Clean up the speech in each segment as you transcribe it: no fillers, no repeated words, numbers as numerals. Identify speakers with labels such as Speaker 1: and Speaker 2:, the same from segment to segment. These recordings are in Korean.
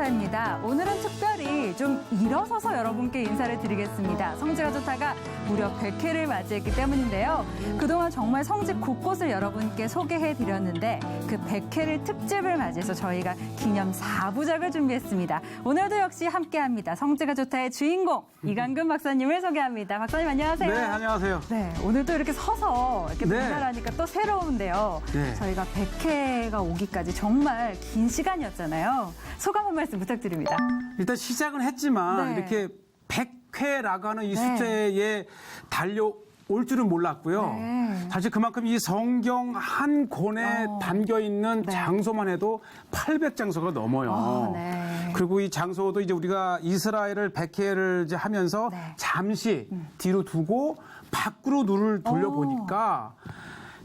Speaker 1: 인사입니다. 오늘은 특별히 좀 일어서서 여러분께 인사를 드리겠습니다. 성지가 좋다가 무려 100회를 맞이했기 때문인데요. 그동안 정말 성지 곳곳을 여러분께 소개해드렸는데 그 100회를 특집을 맞이해서 저희가 기념 4부작을 준비했습니다. 오늘도 역시 함께합니다. 성지가 좋다의 주인공 이강근 박사님을 소개합니다. 박사님 안녕하세요.
Speaker 2: 네, 안녕하세요.
Speaker 1: 네, 오늘도 이렇게 서서 이렇게
Speaker 2: 네.
Speaker 1: 만나라니까 또 새로운데요.
Speaker 2: 네.
Speaker 1: 저희가 100회가 오기까지 정말 긴 시간이었잖아요. 소감 한 말씀 부탁드립니다.
Speaker 2: 일단 시작은 했지만
Speaker 1: 네.
Speaker 2: 이렇게 100회라고 하는 이
Speaker 1: 네.
Speaker 2: 숫자에 달려올 줄은 몰랐고요.
Speaker 1: 네.
Speaker 2: 사실 그만큼 이 성경 한 권에 담겨 있는
Speaker 1: 네.
Speaker 2: 장소만 해도 800장소가 넘어요.
Speaker 1: 네.
Speaker 2: 그리고 이 장소도 이제 우리가 이스라엘을 100회를 이제 하면서
Speaker 1: 네.
Speaker 2: 잠시 뒤로 두고 밖으로 눈을 돌려보니까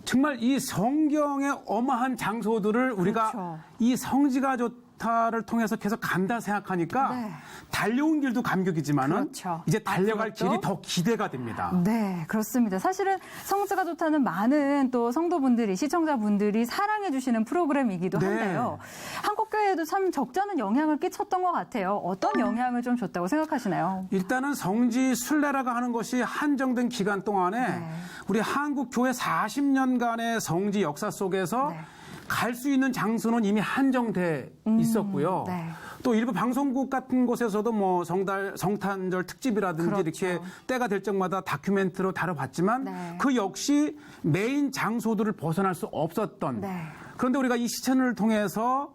Speaker 2: 정말 이 성경의 어마한 장소들을 우리가
Speaker 1: 그렇죠.
Speaker 2: 이 성지가 좋다를 통해서 계속 간다 생각하니까
Speaker 1: 네.
Speaker 2: 달려온 길도 감격이지만은
Speaker 1: 그렇죠.
Speaker 2: 이제 달려갈
Speaker 1: 앞으로 또?
Speaker 2: 길이 더 기대가 됩니다.
Speaker 1: 네, 그렇습니다. 사실은 성지가 좋다는 많은 또 성도분들이, 시청자분들이 사랑해주시는 프로그램이기도
Speaker 2: 네.
Speaker 1: 한데요. 한국교회에도 참 적잖은 영향을 끼쳤던 것 같아요. 어떤 영향을 좀 줬다고 생각하시나요?
Speaker 2: 일단은 성지 순례라고 하는 것이 한정된 기간 동안에
Speaker 1: 네.
Speaker 2: 우리 한국 교회 40년간의 성지 역사 속에서
Speaker 1: 네.
Speaker 2: 갈 수 있는 장소는 이미 한정돼 있었고요.
Speaker 1: 네.
Speaker 2: 또 일부 방송국 같은 곳에서도 뭐 성탄절 특집이라든지
Speaker 1: 그렇죠.
Speaker 2: 이렇게 때가 될 적마다 다큐멘터리로 다뤄봤지만
Speaker 1: 네.
Speaker 2: 그 역시 메인 장소들을 벗어날 수 없었던.
Speaker 1: 네.
Speaker 2: 그런데 우리가 이 시천을 통해서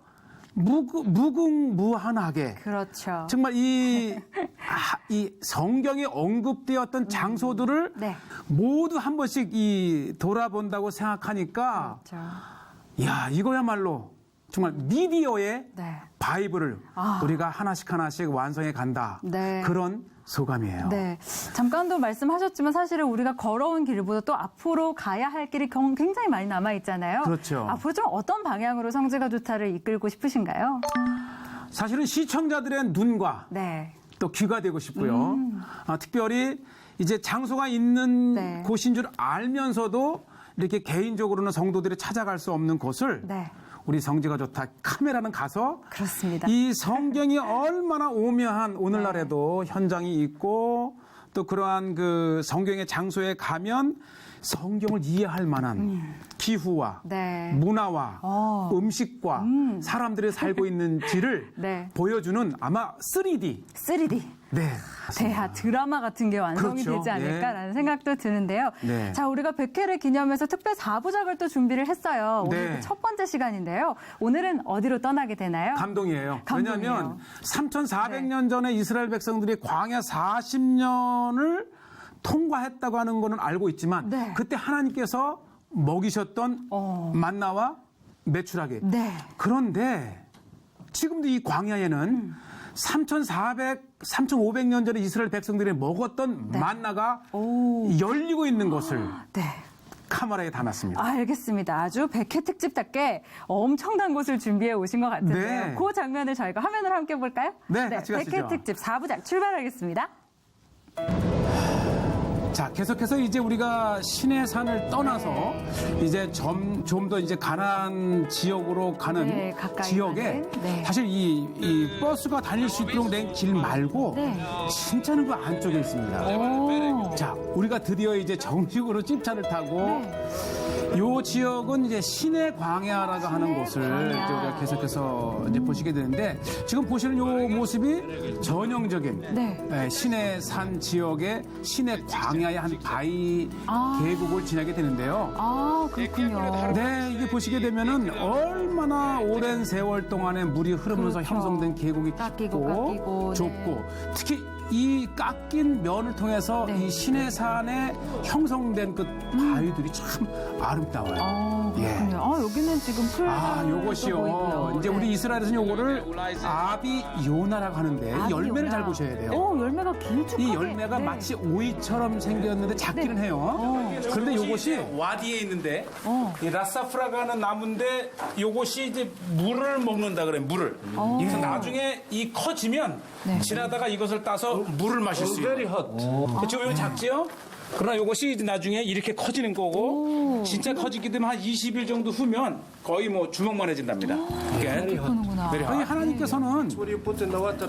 Speaker 2: 무궁무한하게
Speaker 1: 그렇죠.
Speaker 2: 정말 이 성경에 언급되었던 장소들을
Speaker 1: 네.
Speaker 2: 모두 한 번씩 돌아본다고 생각하니까
Speaker 1: 그렇죠.
Speaker 2: 야, 이거야말로 정말 미디어의
Speaker 1: 네.
Speaker 2: 바이블을 우리가 하나씩 완성해 간다.
Speaker 1: 네.
Speaker 2: 그런 소감이에요.
Speaker 1: 네. 잠깐도 말씀하셨지만 사실은 우리가 걸어온 길보다 또 앞으로 가야 할 길이 굉장히 많이 남아있잖아요.
Speaker 2: 그렇죠.
Speaker 1: 앞으로 좀 어떤 방향으로 성지가 좋다를 이끌고 싶으신가요?
Speaker 2: 사실은 시청자들의 눈과
Speaker 1: 네.
Speaker 2: 또 귀가 되고 싶고요. 특별히 이제 장소가 있는
Speaker 1: 네.
Speaker 2: 곳인 줄 알면서도 이렇게 개인적으로는 성도들이 찾아갈 수 없는 곳을
Speaker 1: 네.
Speaker 2: 우리 성지가 좋다 카메라는 가서
Speaker 1: 그렇습니다.
Speaker 2: 이 성경이 얼마나 오묘한 오늘날에도 현장이 있고 또 그러한 그 성경의 장소에 가면 성경을 이해할 만한 기후와
Speaker 1: 네.
Speaker 2: 문화와 음식과 사람들이 살고 있는지를
Speaker 1: 네.
Speaker 2: 보여주는 아마 3D
Speaker 1: 3D.
Speaker 2: 네.
Speaker 1: 대하 드라마 같은 게 완성이
Speaker 2: 그렇죠.
Speaker 1: 되지 않을까라는 생각도 드는데요.
Speaker 2: 네.
Speaker 1: 자, 우리가 100회를 기념해서 특별 4부작을 또 준비를 했어요. 오늘
Speaker 2: 네.
Speaker 1: 그 첫 번째 시간인데요. 오늘은 어디로 떠나게 되나요?
Speaker 2: 감동이에요.
Speaker 1: 감동이에요.
Speaker 2: 왜냐하면 3,400년 전에 이스라엘 백성들이 광야 40년을 통과했다고 하는 거는 알고 있지만
Speaker 1: 네.
Speaker 2: 그때 하나님께서 먹이셨던 만나와 메추라기.
Speaker 1: 네.
Speaker 2: 그런데 지금도 이 광야에는 3,500년 전에 이스라엘 백성들이 먹었던 만나가 열리고 있는 것을
Speaker 1: 네.
Speaker 2: 카메라에 담았습니다.
Speaker 1: 알겠습니다. 아주 100회 특집답게 엄청난 곳을 준비해 오신 것 같은데요.
Speaker 2: 네.
Speaker 1: 그 장면을 저희가 화면으로 함께 볼까요?
Speaker 2: 네, 같이
Speaker 1: 100회
Speaker 2: 가시죠.
Speaker 1: 특집 4부작 출발하겠습니다.
Speaker 2: 자, 계속해서 이제 우리가 시내산을 떠나서 이제 좀 더 이제 가난 지역으로 가는
Speaker 1: 네, 가까이
Speaker 2: 지역에
Speaker 1: 가는, 네.
Speaker 2: 사실 이 버스가 다닐 수 있도록 된 길 말고
Speaker 1: 네.
Speaker 2: 진짜는 그 안쪽에 있습니다.
Speaker 1: 오.
Speaker 2: 자, 우리가 드디어 이제 정식으로 찝차를 타고
Speaker 1: 네.
Speaker 2: 요 지역은 이제 시내 광야라고 하는 곳을
Speaker 1: 광야.
Speaker 2: 이제 우리가 계속해서 이제 보시게 되는데 지금 보시는 요 모습이 전형적인
Speaker 1: 네.
Speaker 2: 시내 산 지역의 시내 광야의 한 바위 계곡을 지나게 되는데요.
Speaker 1: 아, 그렇군요.
Speaker 2: 네, 이게 보시게 되면은 얼마나 오랜 세월 동안에 물이 흐르면서
Speaker 1: 그렇죠.
Speaker 2: 형성된 계곡이
Speaker 1: 깎이고,
Speaker 2: 깊고
Speaker 1: 네.
Speaker 2: 좁고 특히 이 깎인 면을 통해서
Speaker 1: 네.
Speaker 2: 이 시내산에 형성된 그 바위들이 참 아름다워요.
Speaker 1: 아, 그렇군요.
Speaker 2: 예.
Speaker 1: 여기는 지금 풀.
Speaker 2: 요것이요. 이제 우리 이스라엘에서는 요거를 아비 요나라고 하는데 이 열매를 잘 보셔야 돼요.
Speaker 1: 오, 열매가 길쭉하게.
Speaker 2: 이 열매가
Speaker 1: 네.
Speaker 2: 마치 오이처럼 생겼는데 작기는
Speaker 1: 네.
Speaker 2: 해요. 그런데 요것이
Speaker 3: 와디에 있는데 이 라사프라가 하는 나무인데 요것이 이제 물을 먹는다 그래 물을. 그래서 나중에 이 커지면
Speaker 1: 네.
Speaker 3: 지나다가 이것을 따서 물을 마실 수 있는. 지금 이거 작지요? 그러나 이것이 나중에 이렇게 커지는 거고 진짜 커지게 되면 한 20일 정도 후면 거의 뭐 주먹만해진답니다. 그러니까
Speaker 1: 그러는구나.
Speaker 2: 아니, 하나님께서는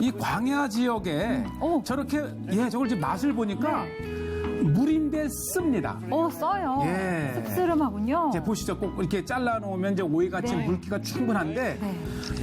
Speaker 2: 이 광야 지역에 저렇게 저걸 이제 맛을 보니까 물인데 씁니다.
Speaker 1: 써요.
Speaker 2: 예.
Speaker 1: 씁쓸하군요.
Speaker 2: 이제 보시죠. 꼭 이렇게 잘라 놓으면 이제 오이같이
Speaker 1: 네.
Speaker 2: 물기가 충분한데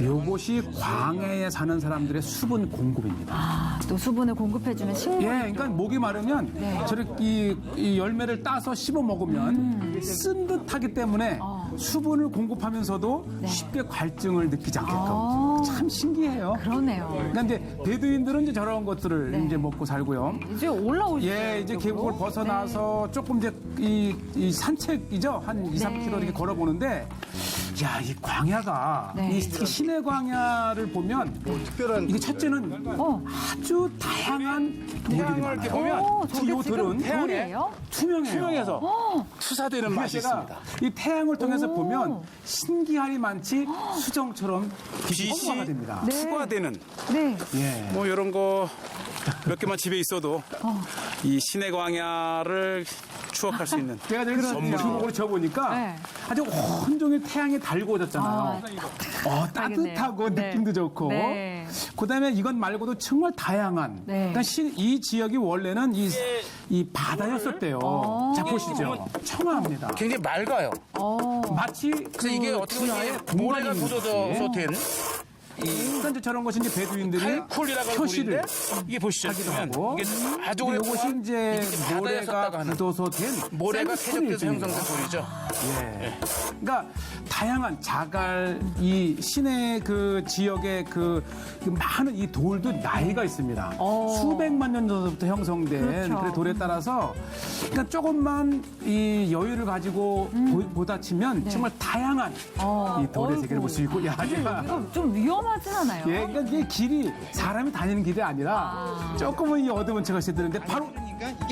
Speaker 2: 요것이 광야에 사는 사람들의 수분 공급입니다.
Speaker 1: 또 수분을 공급해주는 식물.
Speaker 2: 예, 그러니까 목이 마르면 저렇게 이 열매를 따서 씹어 먹으면 쓴 듯하기 때문에 수분을 공급하면서도 쉽게 갈증을 느끼지 않게끔 참 신기해요.
Speaker 1: 그러네요.
Speaker 2: 그러니까 이제 베두인들은 이제 저런 것들을 이제 먹고 살고요.
Speaker 1: 이제 올라오시죠.
Speaker 2: 예, 이제 계곡을 벗어나서 조금 이제 이 산책이죠. 한 2, 3km 이렇게 걸어보는데 야, 이 광야가 이 시내 광야를 보면 이게 첫째는 아주 다양한 돌들이 많아요.
Speaker 3: 이렇게 보면
Speaker 2: 특히 요 돌은
Speaker 1: 돌이에요?
Speaker 2: 투명해요.
Speaker 3: 투명해서 투사되는 맛이 있습니다.
Speaker 2: 이 태양을 통해서 보면 신기할이 많지 수정처럼 빛이
Speaker 3: 빛이
Speaker 2: 투과가 됩니다.
Speaker 3: 투과되는
Speaker 1: 네.
Speaker 2: 예.
Speaker 3: 뭐 이런 거 몇 개만 집에 있어도 이 시내 광야를 추억할 수 있는
Speaker 2: 제가 저기 주먹으로 져보니까
Speaker 1: 네.
Speaker 2: 아주 온종일 태양이 달구어졌잖아요. 따뜻하고
Speaker 1: 네.
Speaker 2: 느낌도 좋고.
Speaker 1: 네.
Speaker 2: 그다음에 이건 말고도 정말 다양한.
Speaker 1: 네.
Speaker 2: 그러니까 이 지역이 원래는 이 바다였었대요. 자 보시죠. 청아합니다.
Speaker 3: 굉장히 맑아요.
Speaker 2: 마치
Speaker 3: 그래서 이게 어떻게 보면 모래가 묻어져서 된
Speaker 2: 그러니까 이제 저런 것이 이제 베두인들이
Speaker 3: 칼쿨이라고 하는
Speaker 2: 표시를
Speaker 3: 돌인데 이게 보시죠.
Speaker 2: 하기도
Speaker 3: 보면
Speaker 2: 하고.
Speaker 3: 이게 아주
Speaker 2: 근데
Speaker 3: 오랫동안
Speaker 2: 이것이 이제
Speaker 3: 이게
Speaker 2: 모래가
Speaker 3: 바다였었다가 하는
Speaker 2: 굳어서 된
Speaker 3: 모래가
Speaker 2: 샌드스톤이
Speaker 3: 퇴적돼서
Speaker 2: 있습니다.
Speaker 3: 형성된 돌이죠.
Speaker 2: 예. 그러니까 다양한 자갈 이 시내 그 지역의 그 많은 이 돌도 나이가 있습니다. 수백만 년 전부터 형성된
Speaker 1: 그렇죠.
Speaker 2: 그 돌에 따라서 그러니까 조금만 이 여유를 가지고 보다치면 정말 다양한 이 돌의 세계를 볼 수 있고 야, 제가
Speaker 1: 이거 좀 위험하진 않아요?
Speaker 2: 예, 그러니까 이게 길이 사람이 다니는 길이 아니라 조금은 이 어두운 채가 시드는데 바로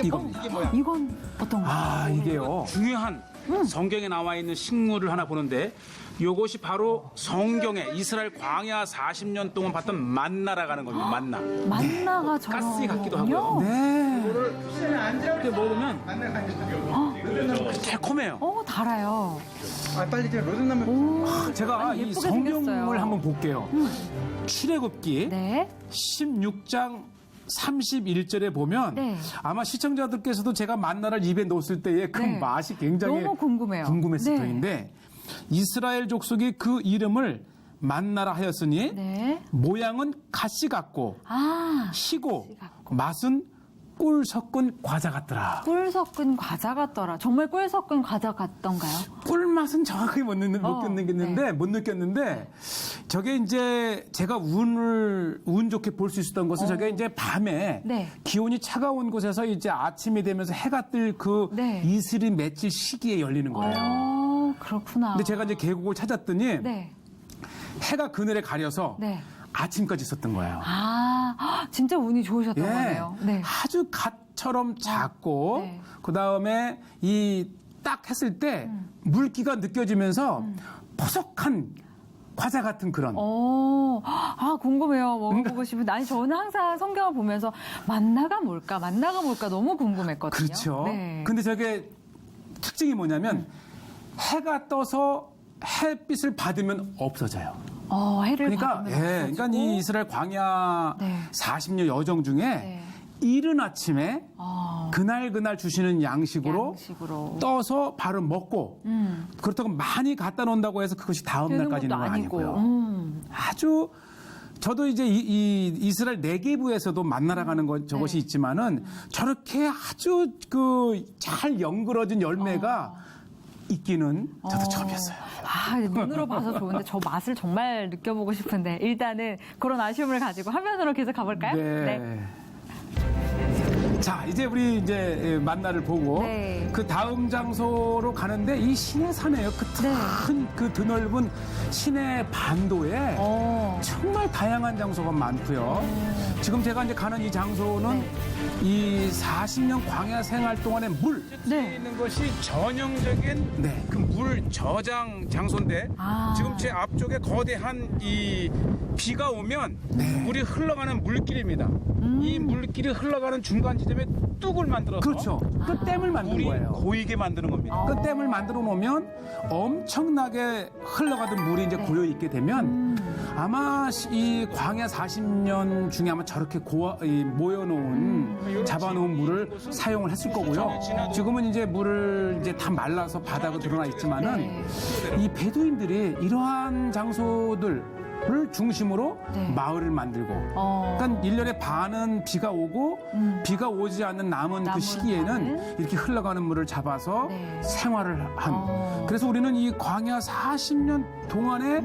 Speaker 2: 이겁니다.
Speaker 1: 이건 어떤 거예요?
Speaker 2: 이게요.
Speaker 3: 중요한 성경에 나와 있는 식물을 하나 보는데 이것이 바로 성경에 이스라엘 광야 40년 동안 봤던 만나라고 하는 겁니다. 만나.
Speaker 1: 만나가 저런
Speaker 3: 가스 같기도
Speaker 1: 거군요.
Speaker 3: 하고요.
Speaker 2: 네.
Speaker 3: 이렇게 먹으면 달콤해요.
Speaker 1: 달아요.
Speaker 2: 제가 이
Speaker 1: 예쁘게
Speaker 2: 성경을
Speaker 1: 생겼어요.
Speaker 2: 한번 볼게요. 출애굽기
Speaker 1: 네.
Speaker 2: 16장 31절에 보면
Speaker 1: 네.
Speaker 2: 아마 시청자들께서도 제가 만나를 입에 넣었을 때의 그
Speaker 1: 네.
Speaker 2: 맛이 굉장히
Speaker 1: 너무 궁금해요.
Speaker 2: 궁금했을
Speaker 1: 네.
Speaker 2: 터인데 이스라엘 족속이 그 이름을 만나라 하였으니
Speaker 1: 네.
Speaker 2: 모양은 가시 같고 희고
Speaker 1: 같고.
Speaker 2: 맛은 꿀 섞은 과자 같더라.
Speaker 1: 꿀 섞은 과자 같더라. 정말 꿀 섞은 과자 같던가요?
Speaker 2: 꿀 맛은 정확하게 못 느꼈는데 저게 이제 제가 운 좋게 볼 수 있었던 것은 저게 이제 밤에
Speaker 1: 네.
Speaker 2: 기온이 차가운 곳에서 이제 아침이 되면서 해가 뜰 그
Speaker 1: 네.
Speaker 2: 이슬이 맺힐 시기에 열리는 거예요.
Speaker 1: 그렇구나.
Speaker 2: 근데 제가 이제 계곡을 찾았더니
Speaker 1: 네.
Speaker 2: 해가 그늘에 가려서
Speaker 1: 네.
Speaker 2: 아침까지 있었던 거예요.
Speaker 1: 진짜 운이 좋으셨던
Speaker 2: 예,
Speaker 1: 거네요. 네.
Speaker 2: 아주 갓처럼 작고
Speaker 1: 네.
Speaker 2: 그 다음에 이 딱 했을 때 물기가 느껴지면서 포석한 과자 같은 그런.
Speaker 1: 궁금해요. 먹어보고 싶은데. 아니, 저는 항상 성경을 보면서 만나가 뭘까 너무 궁금했거든요.
Speaker 2: 그렇죠.
Speaker 1: 네.
Speaker 2: 근데 저게 특징이 뭐냐면 해가 떠서 햇빛을 받으면 없어져요.
Speaker 1: 해를
Speaker 2: 그러니까
Speaker 1: 받으면
Speaker 2: 그러니까 이 이스라엘 광야
Speaker 1: 네.
Speaker 2: 40년 여정 중에 이른 아침에 그날 주시는 양식으로 떠서 바로 먹고 그렇다고 많이 갖다 놓는다고 해서 그것이 다음 날까지는 아니고요. 아주 저도 이제 이 이스라엘 네게부에서도 만나라가는 것 저것이 있지만은 저렇게 아주 그 잘 연그러진 열매가 있기는 저도 처음이었어요.
Speaker 1: 눈으로 봐서 좋은데 저 맛을 정말 느껴보고 싶은데 일단은 그런 아쉬움을 가지고 화면으로 계속 가볼까요?
Speaker 2: 네. 자, 이제 우리 이제 만나를 보고
Speaker 1: 네.
Speaker 2: 그 다음 장소로 가는데 이 시내산이에요. 그 큰 그 드넓은 시내 반도에 정말 다양한 장소가 많고요. 지금 제가 이제 가는 이 장소는 이 40년 광야 생활 동안의 물.
Speaker 1: 네.
Speaker 3: 있는 것이 전형적인
Speaker 2: 네.
Speaker 3: 그 물 저장 장소인데
Speaker 1: 아.
Speaker 3: 지금 제 앞쪽에 거대한 이 비가 오면 물이 흘러가는 물길입니다. 이 물길이 흘러가는 중간 지점에 뚝을 만들어서
Speaker 2: 그렇죠. 그 댐을 만든
Speaker 3: 물이
Speaker 2: 거예요.
Speaker 3: 고이게 만드는 겁니다.
Speaker 2: 그 댐을 만들어 놓으면 엄청나게 흘러가던 물이 이제 고여 있게 되면 아마 이 광야 40년 중에 아마 저렇게 모여놓은 잡아놓은 물을 사용을 했을 거고요. 지금은 이제 물을 이제 다 말라서 바닥으로 드러나 있지만은 이 베두인들이 이러한 장소들을 중심으로 마을을 만들고 그러니까 1년에 반은 비가 오고 비가 오지 않는 남은 그 시기에는 이렇게 흘러가는 물을 잡아서 생활을 한 그래서 우리는 이 광야 40년 동안에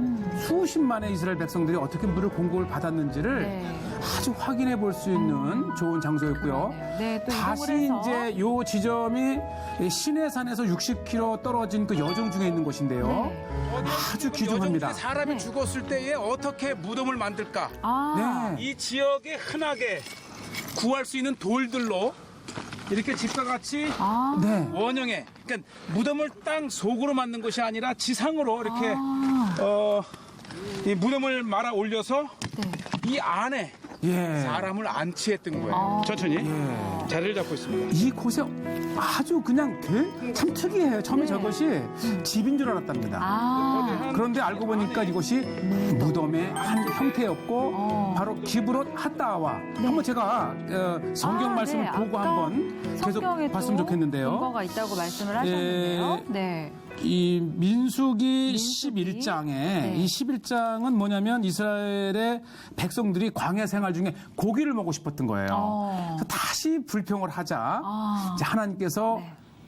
Speaker 2: 수십만의 이스라엘 백성들이 어떻게 물을 공급을 받았는지를 아주 확인해 볼 수 있는 좋은 장소였고요.
Speaker 1: 네, 또
Speaker 2: 다시
Speaker 1: 이동을 해서.
Speaker 2: 이제 요 지점이 시내산에서 60km 떨어진 그 여정 중에 있는 곳인데요. 아주 귀중합니다.
Speaker 3: 여정중에 사람이 죽었을 때에 어떻게 무덤을 만들까?
Speaker 1: 아.
Speaker 2: 네.
Speaker 3: 이 지역에 흔하게 구할 수 있는 돌들로 이렇게 집과 같이
Speaker 2: 네.
Speaker 3: 원형의 그러니까 무덤을 땅 속으로 만든 것이 아니라 지상으로 이렇게 이 무덤을 말아 올려서 이 안에
Speaker 2: 예.
Speaker 3: 사람을 안치했던 거예요. 천천히 자리를 잡고 있습니다.
Speaker 2: 이곳에 아주 그냥 참 특이해요. 처음에 저것이 집인 줄 알았답니다.
Speaker 1: 아.
Speaker 2: 그런데 알고 보니까 이곳이 무덤의 한 형태였고 바로 기브롯 핫다와 한번 제가 성경 말씀을
Speaker 1: 네.
Speaker 2: 보고
Speaker 1: 아까
Speaker 2: 한번 계속
Speaker 1: 성경에도
Speaker 2: 봤으면 좋겠는데요.
Speaker 1: 근거가 있다고 말씀을 하셨는데요. 네.
Speaker 2: 이 민수기 11장에 이 11장은 뭐냐면 이스라엘의 백성들이 광야 생활 중에 고기를 먹고 싶었던 거예요. 그래서 다시 불평을 하자 이제 하나님께서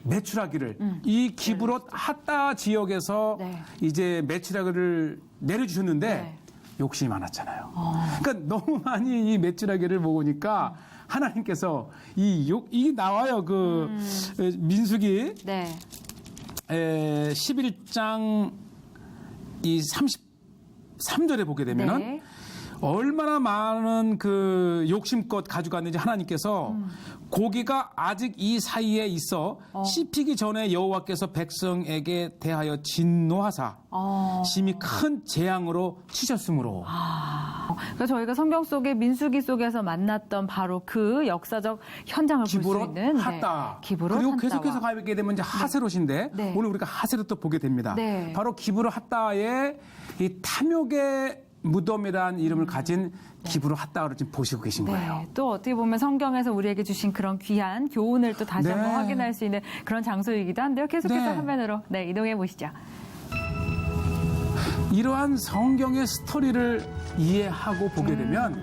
Speaker 2: 메추라기를 이 기브롯 핫다 지역에서 이제 메추라기를 내려주셨는데 욕심이 많았잖아요. 그러니까 너무 많이 이 메추라기를 먹으니까 하나님께서 이 나와요 그 민수기
Speaker 1: 네.
Speaker 2: 11장 이 33절에 보게 되면은
Speaker 1: 네.
Speaker 2: 얼마나 많은 그 욕심껏 가져갔는지 하나님께서 고기가 아직 이 사이에 있어 씹히기 전에 여호와께서 백성에게 대하여 진노하사 심히 큰 재앙으로 치셨으므로
Speaker 1: 그러니까 저희가 성경 속에 민수기 속에서 만났던 바로 그 역사적 현장을 볼 수
Speaker 2: 기브롯
Speaker 1: 있는
Speaker 2: 핫다.
Speaker 1: 기브롯
Speaker 2: 그리고
Speaker 1: 핫다와.
Speaker 2: 계속해서 가게 되면 이제 하세롯인데
Speaker 1: 네.
Speaker 2: 오늘 우리가 하세롯도 보게 됩니다.
Speaker 1: 네.
Speaker 2: 바로 기브롯 핫다의 이 탐욕의 무덤이라는 이름을 가진 기브롯 핫다를 지금 보시고 계신 거예요.
Speaker 1: 네, 또 어떻게 보면 성경에서 우리에게 주신 그런 귀한 교훈을 또 다시
Speaker 2: 네.
Speaker 1: 한번 확인할 수 있는 그런 장소이기도 한데요. 계속해서
Speaker 2: 네.
Speaker 1: 화면으로 이동해 보시죠.
Speaker 2: 이러한 성경의 스토리를 이해하고 보게 되면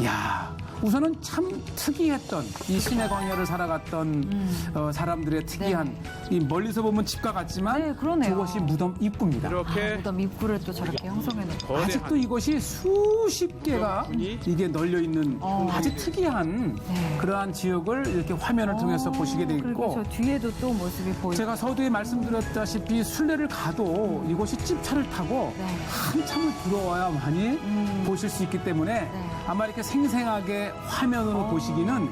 Speaker 2: 야 우선은 참 특이했던 이 신의 광야를 살아갔던 사람들의 특이한 이 멀리서 보면 집과 같지만
Speaker 1: 네, 그러네요.
Speaker 2: 그것이 무덤 입구입니다.
Speaker 3: 이렇게
Speaker 1: 무덤 입구를 또 저렇게 형성해 놓고.
Speaker 2: 아직도 이것이 수십 개가 이게 널려 있는 아주 특이한 그러한 지역을 이렇게 화면을 통해서 보시게 돼
Speaker 1: 그리고
Speaker 2: 있고
Speaker 1: 저 뒤에도 또 모습이 보이고.
Speaker 2: 제가 서두에 말씀드렸다시피 순례를 가도 이곳이 집차를 타고 한참을 들어와야만이 보실 수 있기 때문에 아마 이렇게 생생하게 화면으로 보시기는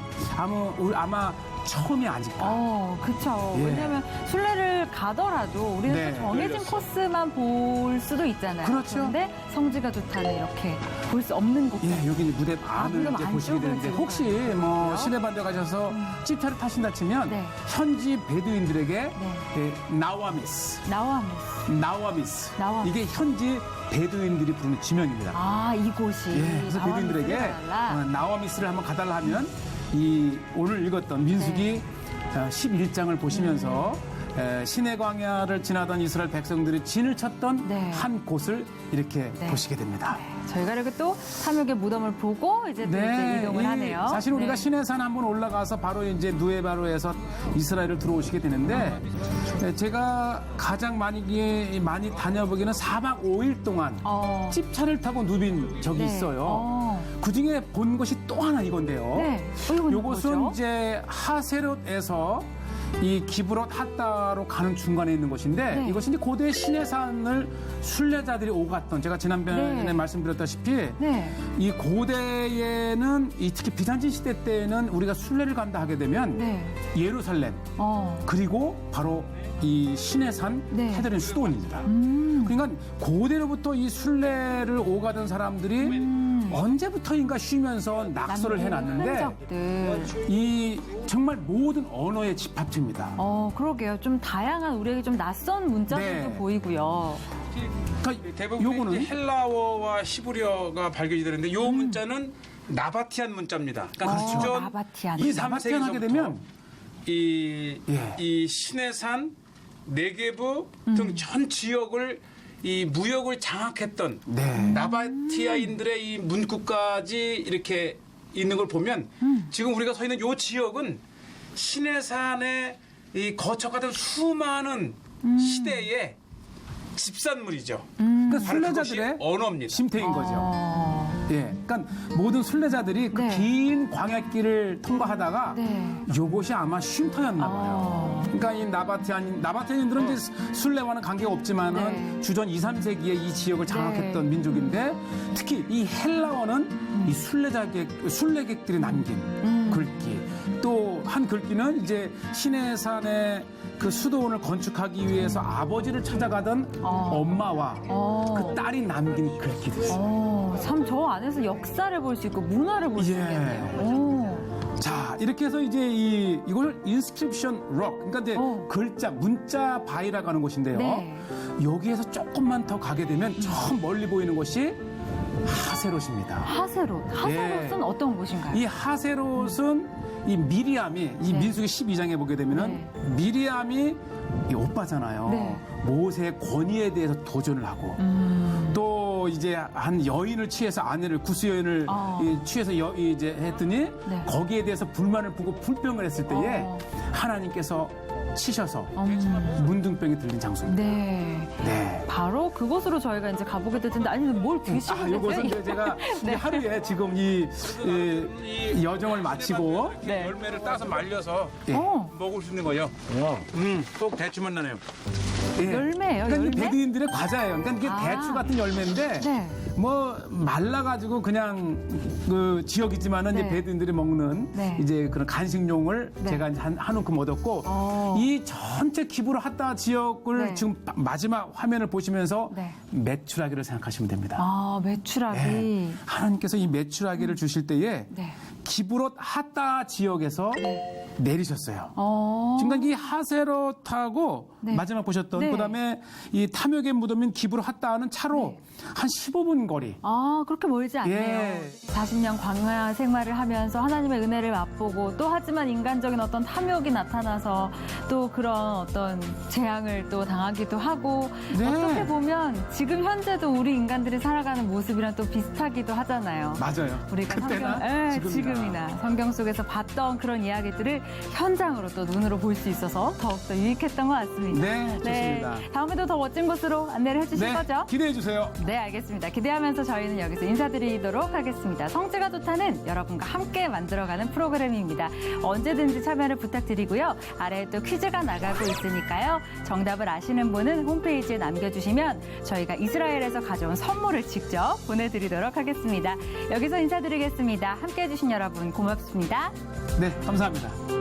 Speaker 2: 아마 처음이 아닐까.
Speaker 1: 그렇죠.
Speaker 2: 예.
Speaker 1: 왜냐하면 순례를 가더라도 우리는
Speaker 2: 네.
Speaker 1: 또 정해진 코스만 볼 수도 있잖아요.
Speaker 2: 그렇죠.
Speaker 1: 그런데 성지가 좋다는 이렇게 볼 수 없는 곳.
Speaker 2: 예, 여기 이제 무대 안을
Speaker 1: 무덤
Speaker 2: 이제 보시게
Speaker 1: 안쪽으로
Speaker 2: 되는데
Speaker 1: 지금
Speaker 2: 혹시 뭐 시내반대 가셔서 집차를 타신다 치면
Speaker 1: 네.
Speaker 2: 현지 베두인들에게 나와미스.
Speaker 1: 나와미스.
Speaker 2: 이게 현지 베두인들이 부르는 지명입니다.
Speaker 1: 이곳이.
Speaker 2: 예, 그래서 베두인들에게 나와미스를 한번 가달라 하면 이 오늘 읽었던 민수기 11장을 보시면서 시내 광야를 지나던 이스라엘 백성들이 진을 쳤던 한 곳을 이렇게 보시게 됩니다.
Speaker 1: 저희가 이렇게 또 탐욕의 무덤을 보고 이제 또 이제 이동을 하네요.
Speaker 2: 사실 우리가 시내산 한번 올라가서 바로 이제 누에바로에서 이스라엘을 들어오시게 되는데 제가 가장 많이 다녀보기는 4박 5일 동안 집차를 타고 누빈 적이 있어요. 그중에 본 것이 또 하나 이건데요.
Speaker 1: 네. 이건
Speaker 2: 요것은
Speaker 1: 뭐죠?
Speaker 2: 이제 하세롯에서 이 기브롯 핫다로 가는 중간에 있는 곳인데
Speaker 1: 네.
Speaker 2: 이것이 이제 고대 시내산을 순례자들이 오고 갔던 제가 지난번에
Speaker 1: 네.
Speaker 2: 말씀드렸다시피
Speaker 1: 네.
Speaker 2: 이 고대에는 특히 비잔틴 시대 때는 우리가 순례를 간다 하게 되면
Speaker 1: 네.
Speaker 2: 예루살렘 그리고 바로 이 시내산
Speaker 1: 네.
Speaker 2: 헤드린 수도원입니다. 그러니까 고대로부터 이 순례를 오가던 사람들이 언제부터인가 쉬면서 낙서를 해놨는데
Speaker 1: 흔적들.
Speaker 2: 이 정말 모든 언어의 집합체입니다.
Speaker 1: 그러게요. 좀 다양한 우리에게 좀 낯선 문자들도
Speaker 2: 네.
Speaker 1: 보이고요.
Speaker 2: 그러니까
Speaker 3: 대부분
Speaker 2: 요거는
Speaker 3: 이제 헬라어와 히브리어가 발견이 되는데 요 문자는 나바티안 문자입니다. 그러니까 기존
Speaker 1: 나바티안.
Speaker 2: 이 나바티안 하게 되면
Speaker 3: 이
Speaker 2: 예.
Speaker 3: 시내산, 네게브 등 전 지역을 이 무역을 장악했던
Speaker 2: 네.
Speaker 3: 나바티아인들의 이 문구까지 이렇게 있는 걸 보면 지금 우리가 서 있는 요 지역은 시내산에 이 거쳐가던 수많은 시대의 집산물이죠.
Speaker 2: 그러니까
Speaker 3: 바로 그것이
Speaker 2: 순례자들의
Speaker 3: 언어입니다.
Speaker 2: 쉼터인 거죠. 예, 그러니까 모든 순례자들이 그
Speaker 1: 네.
Speaker 2: 긴 광야길을 통과하다가
Speaker 1: 네.
Speaker 2: 요것이 아마 쉼터였나 봐요. 그러니까 이 나바티안인들은 이제 순례와는 관계가 없지만은
Speaker 1: 네.
Speaker 2: 주전 2, 3세기에 이 지역을 장악했던 민족인데 특히 이 헬라어는 이 순례객들이 남긴 글귀 또 한 글귀는 이제 시내산의 그 수도원을 건축하기 위해서 아버지를 찾아가던 엄마와 그 딸이 남긴 글귀도 있어요.
Speaker 1: 참 저 안에서 역사를 볼 수 있고 문화를 볼 수
Speaker 2: 예.
Speaker 1: 있겠네요.
Speaker 2: 자, 이렇게 해서 이제 이걸 인스크립션 록, 그러니까 이제 글자, 문자 바위라고 하는 곳인데요.
Speaker 1: 네.
Speaker 2: 여기에서 조금만 더 가게 되면 저 멀리 보이는 곳이 하세롯입니다.
Speaker 1: 하세롯은 어떤 곳인가요?
Speaker 2: 이 하세롯은 이 미리암이 이
Speaker 1: 네.
Speaker 2: 민수기 12장에 보게 되면은 미리암이 이 오빠잖아요.
Speaker 1: 네.
Speaker 2: 모세의 권위에 대해서 도전을 하고 또 이제 한 여인을 취해서 아내를 구스 여인을 취해서 이제 했더니
Speaker 1: 네.
Speaker 2: 거기에 대해서 불만을 품고 불평을 했을 때에 하나님께서 치셔서 문둥병이 들린 장소입니다.
Speaker 1: 네.
Speaker 2: 네.
Speaker 1: 바로 그곳으로 저희가 이제 가보게 될 텐데, 아니, 뭘 드시고 계세요?
Speaker 2: 요것은 이제 제가
Speaker 1: 네.
Speaker 2: 하루에 지금 이 여정을 마치고
Speaker 1: 네.
Speaker 3: 열매를 따서 말려서
Speaker 2: 예.
Speaker 3: 먹을 수 있는 거예요. 꼭 대추만 나네요.
Speaker 2: 예.
Speaker 1: 열매예요,
Speaker 2: 그러니까
Speaker 1: 열매?
Speaker 2: 이게 베두인들의 과자예요. 그러니까 이게 대추 같은 열매인데
Speaker 1: 네.
Speaker 2: 뭐 말라가지고 그냥 그 지역이지만은
Speaker 1: 네.
Speaker 2: 이제 베두인들이 먹는
Speaker 1: 네.
Speaker 2: 이제 그런 간식용을
Speaker 1: 네.
Speaker 2: 제가 한 움큼 얻었고 이 전체 기부를 하다 지역을
Speaker 1: 네.
Speaker 2: 지금 마지막 화면을 보시면서
Speaker 1: 네.
Speaker 2: 메추라기를 생각하시면 됩니다.
Speaker 1: 메추라기.
Speaker 2: 네. 하나님께서 이 메추라기를 주실 때에
Speaker 1: 네.
Speaker 2: 기브롯 하다 지역에서 내리셨어요. 지금 이 하세롯하고
Speaker 1: 네.
Speaker 2: 마지막 보셨던
Speaker 1: 네.
Speaker 2: 그다음에 이 탐욕의 무덤인 기브롯 하다는 차로 한 15분 거리.
Speaker 1: 그렇게 멀지 않네요.
Speaker 2: 예.
Speaker 1: 40년 광야 생활을 하면서 하나님의 은혜를 맛보고 또 하지만 인간적인 어떤 탐욕이 나타나서 또 그런 어떤 재앙을 또 당하기도 하고
Speaker 2: 네.
Speaker 1: 어떻게 보면 지금 현재도 우리 인간들이 살아가는 모습이랑 또 비슷하기도 하잖아요.
Speaker 2: 맞아요.
Speaker 1: 우리가
Speaker 2: 그때나
Speaker 1: 지금이나 성경 속에서 봤던 그런 이야기들을 현장으로 또 눈으로 볼 수 있어서 더욱더 유익했던 것 같습니다.
Speaker 2: 네, 좋습니다.
Speaker 1: 다음에도 더 멋진 곳으로 안내를 해주실
Speaker 2: 네,
Speaker 1: 거죠?
Speaker 2: 기대해 주세요.
Speaker 1: 네, 알겠습니다. 기대하면서 저희는 여기서 인사드리도록 하겠습니다. 성취가 좋다는 여러분과 함께 만들어가는 프로그램입니다. 언제든지 참여를 부탁드리고요. 아래에 또 퀴즈가 나가고 있으니까요. 정답을 아시는 분은 홈페이지에 남겨주시면 저희가 이스라엘에서 가져온 선물을 직접 보내드리도록 하겠습니다. 여기서 인사드리겠습니다. 함께해 주신 여러분 고맙습니다.
Speaker 2: 네, 감사합니다.